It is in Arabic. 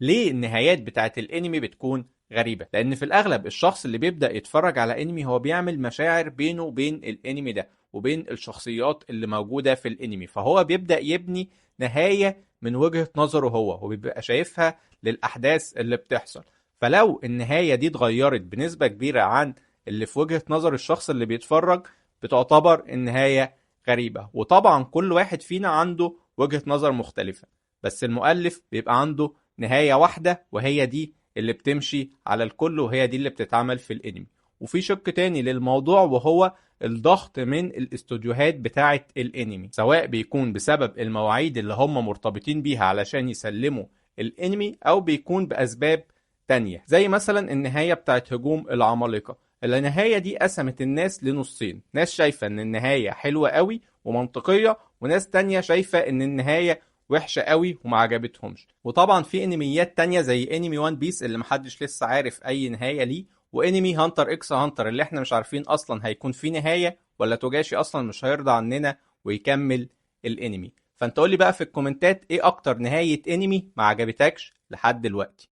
ليه النهايات بتاعت الانمي بتكون غريبة؟ لان في الاغلب الشخص اللي بيبدأ يتفرج على انمي هو بيعمل مشاعر بينه وبين الانمي ده وبين الشخصيات اللي موجودة في الانمي، فهو بيبدأ يبني نهاية من وجهة نظره هو وبيبقى شايفها للاحداث اللي بتحصل. فلو النهاية دي اتغيرت بنسبة كبيرة عن اللي في وجهة نظر الشخص اللي بيتفرج، بتعتبر النهاية غريبة. وطبعا كل واحد فينا عنده وجهة نظر مختلفة، بس المؤلف بيبقى عنده نهاية واحدة وهي دي اللي بتمشي على الكل وهي دي اللي بتتعمل في الانمي. وفي شق تاني للموضوع وهو الضغط من الاستوديوهات بتاعة الانمي، سواء بيكون بسبب المواعيد اللي هم مرتبطين بيها علشان يسلموا الانمي او بيكون باسباب تانية، زي مثلا النهاية بتاعت هجوم العمالقة. النهاية دي قسمت الناس لنصين، ناس شايفة ان النهاية حلوة قوي ومنطقية، وناس تانية شايفة ان النهاية وحشة قوي وما عجبتهمش. وطبعا في انميات تانية زي انمي وان بيس اللي محدش لسه عارف اي نهاية ليه، وانمي هانتر اكس هانتر اللي احنا مش عارفين اصلا هيكون في نهاية ولا توجاشي اصلا مش هيرضى عننا ويكمل الانمي. فانت قولي بقى في الكومنتات ايه اكتر نهاية انمي ما عجبتكش لحد دلوقتي.